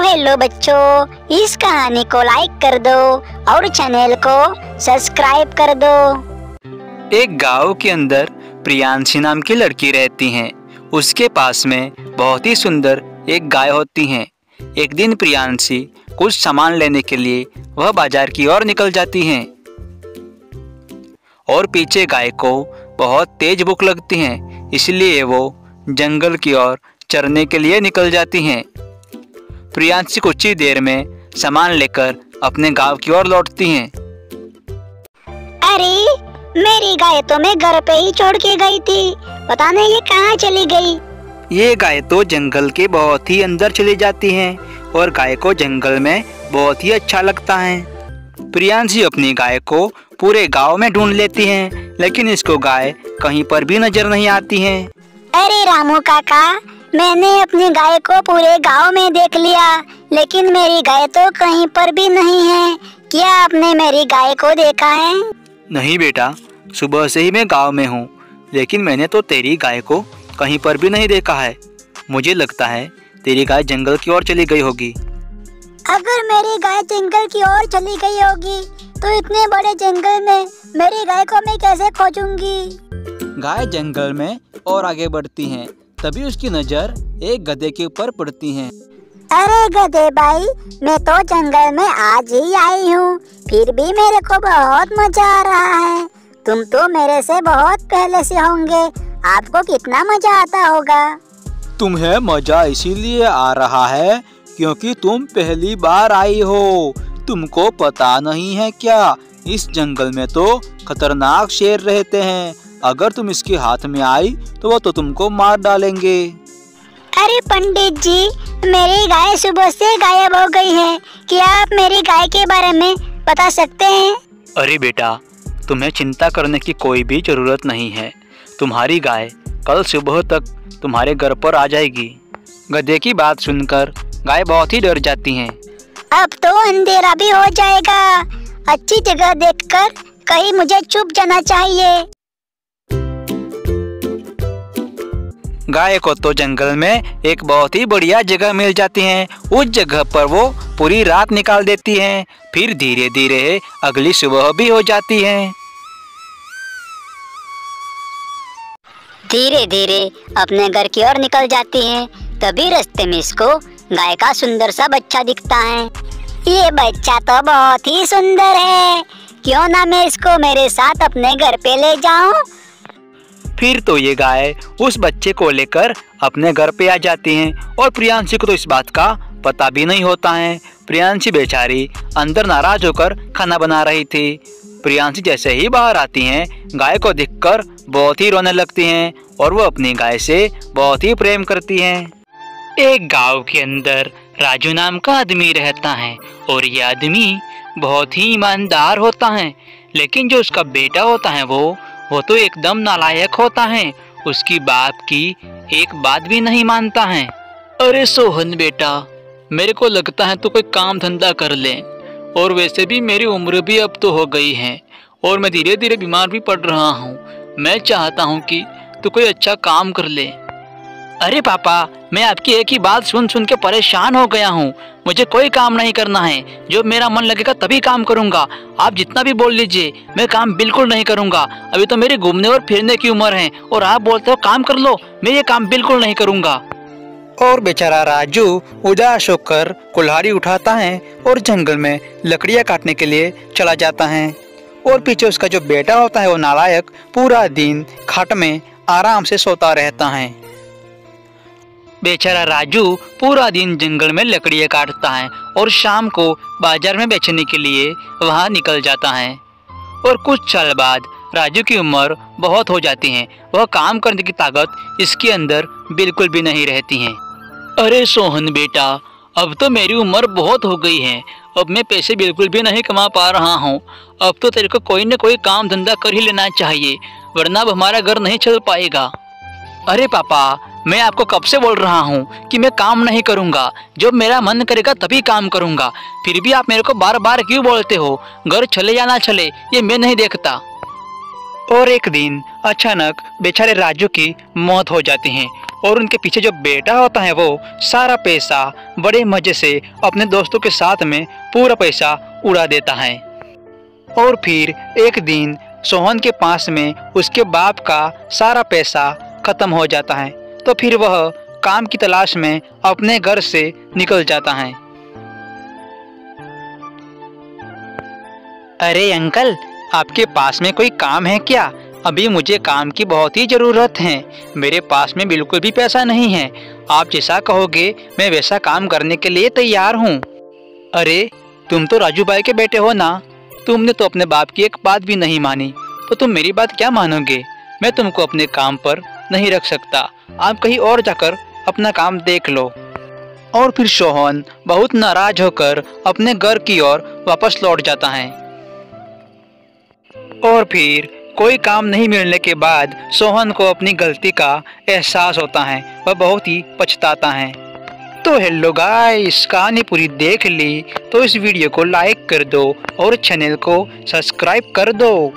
Hello बच्चों, इस कहानी को लाइक कर दो और चैनल को सब्सक्राइब कर दो। एक गांव के अंदर प्रियांशी नाम की लड़की रहती हैं। उसके पास में बहुत ही सुंदर एक गाय होती है। एक दिन प्रियांशी कुछ सामान लेने के लिए वह बाजार की ओर निकल जाती हैं और पीछे गाय को बहुत तेज भूख लगती है, इसलिए वो जंगल की ओर चरने के लिए निकल जाती हैं। प्रियांशी कुछ ही देर में सामान लेकर अपने गांव की ओर लौटती हैं। अरे, मेरी गाय तो मैं घर पे ही छोड़ के गई थी, पता नहीं ये कहाँ चली गई। ये गाय तो जंगल के बहुत ही अंदर चली जाती है और गाय को जंगल में बहुत ही अच्छा लगता है। प्रियांशी अपनी गाय को पूरे गांव में ढूंढ लेती है, लेकिन इसको गाय कहीं पर भी नजर नहीं आती है। अरे रामू काका, मैंने अपनी गाय को पूरे गांव में देख लिया, लेकिन मेरी गाय तो कहीं पर भी नहीं है। क्या आपने मेरी गाय को देखा है? नहीं बेटा, सुबह से ही मैं गांव में हूँ, लेकिन मैंने तो तेरी गाय को कहीं पर भी नहीं देखा है। मुझे लगता है तेरी गाय जंगल की ओर चली गई होगी। अगर मेरी गाय जंगल की ओर चली गई होगी तो इतने बड़े जंगल में मेरी गाय को मैं कैसे खोजूंगी? गाय जंगल में और आगे बढ़ती हैं, तभी उसकी नजर एक गधे के ऊपर पड़ती है। अरे गधे भाई, मैं तो जंगल में आज ही आई हूँ, फिर भी मेरे को बहुत मजा आ रहा है। तुम तो मेरे से बहुत पहले से होंगे, आपको कितना मजा आता होगा। तुम्हें मजा इसीलिए आ रहा है क्योंकि तुम पहली बार आई हो। तुमको पता नहीं है क्या, इस जंगल में तो खतरनाक शेर रहते हैं। अगर तुम इसके हाथ में आई तो वो तो तुमको मार डालेंगे। अरे पंडित जी, मेरी गाय सुबह से गायब हो गई है, क्या आप मेरी गाय के बारे में बता सकते हैं? अरे बेटा, तुम्हें चिंता करने की कोई भी जरूरत नहीं है। तुम्हारी गाय कल सुबह तक तुम्हारे घर पर आ जाएगी। गधे की बात सुनकर गाय बहुत ही डर जाती हैं। अब तो अंधेरा भी हो जाएगा, अच्छी जगह देखकर कहीं मुझे छुप जाना चाहिए। गाय को तो जंगल में एक बहुत ही बढ़िया जगह मिल जाती है। उस जगह पर वो पूरी रात निकाल देती है। फिर धीरे धीरे अगली सुबह भी हो जाती है। धीरे धीरे अपने घर की ओर निकल जाती है। तभी रास्ते में इसको गाय का सुंदर सा बच्चा दिखता है। ये बच्चा तो बहुत ही सुंदर है, क्यों ना मैं इसको मेरे साथ अपने घर पे ले जाऊं? फिर तो ये गाय उस बच्चे को लेकर अपने घर पे आ जाती है और प्रियांशी को तो इस बात का पता भी नहीं होता है। प्रियांशी बेचारी अंदर नाराज होकर खाना बना रही थी। प्रियांशी जैसे ही बाहर आती हैं, गाय को देखकर बहुत ही रोने लगती हैं और वो अपनी गाय से बहुत ही प्रेम करती हैं। एक गांव के अंदर राजू नाम का आदमी रहता है और ये आदमी बहुत ही ईमानदार होता है, लेकिन जो उसका बेटा होता है वो तो एकदम नालायक होता है। उसकी बाप की एक बात भी नहीं मानता है। अरे सोहन बेटा, मेरे को लगता है तू कोई काम धंधा कर ले, और वैसे भी मेरी उम्र भी अब तो हो गई है और मैं धीरे धीरे बीमार भी पड़ रहा हूँ। मैं चाहता हूँ कि तू कोई अच्छा काम कर ले। अरे पापा, मैं आपकी एक ही बात सुन सुन के परेशान हो गया हूँ। मुझे कोई काम नहीं करना है, जो मेरा मन लगेगा तभी काम करूँगा। आप जितना भी बोल लीजिए, मैं काम बिल्कुल नहीं करूँगा। अभी तो मेरी घूमने और फिरने की उम्र है और आप बोलते हो काम कर लो, मैं ये काम बिल्कुल नहीं करूँगा। और बेचारा राजू उदास होकर कुल्हाड़ी उठाता है और जंगल में लकड़ियाँ काटने के लिए चला जाता है। और पीछे उसका जो बेटा होता है वो नालायक पूरा दिन खाट में आराम से सोता रहता है। बेचारा राजू पूरा दिन जंगल में लकड़ियाँ काटता है और शाम को बाजार में बेचने के लिए वहाँ निकल जाता है। और कुछ साल बाद राजू की उम्र बहुत हो जाती है। वह काम करने की ताकत इसके अंदर बिल्कुल भी नहीं रहती है। अरे सोहन बेटा, अब तो मेरी उम्र बहुत हो गई है, अब मैं पैसे बिल्कुल भी नहीं कमा पा रहा हूँ। अब तो तेरे को कोई न कोई काम धंधा कर ही लेना चाहिए, वरना अब हमारा घर नहीं चल पाएगा। अरे पापा, मैं आपको कब से बोल रहा हूँ कि मैं काम नहीं करूँगा, जब मेरा मन करेगा तभी काम करूँगा। फिर भी आप मेरे को बार बार क्यों बोलते हो? घर चले या ना चले ये मैं नहीं देखता। और एक दिन अचानक बेचारे राजू की मौत हो जाती है और उनके पीछे जो बेटा होता है वो सारा पैसा बड़े मजे से अपने दोस्तों के साथ में पूरा पैसा उड़ा देता है। और फिर एक दिन सोहन के पास में उसके बाप का सारा पैसा खत्म हो जाता है, तो फिर वह काम की तलाश में अपने घर से निकल जाता है। अरे अंकल, आपके पास में कोई काम है क्या? अभी मुझे काम की बहुत ही ज़रूरत है। मेरे पास में बिल्कुल भी पैसा नहीं है। आप जैसा कहोगे मैं वैसा काम करने के लिए तैयार हूँ। अरे तुम तो राजू भाई के बेटे हो ना, तुमने तो अपने बाप की एक बात भी नहीं मानी, तो तुम मेरी बात क्या मानोगे? मैं तुमको अपने काम पर नहीं रख सकता। आप कहीं और जाकर अपना काम देख लो। और फिर सोहन बहुत नाराज होकर अपने घर की ओर वापस लौट जाता है। और फिर कोई काम नहीं मिलने के बाद सोहन को अपनी गलती का एहसास होता है। वह बहुत ही पछताता है। तो हेलो गाइस, कहानी पूरी देख ली तो इस वीडियो को लाइक कर दो और चैनल को सब्सक्राइब कर दो।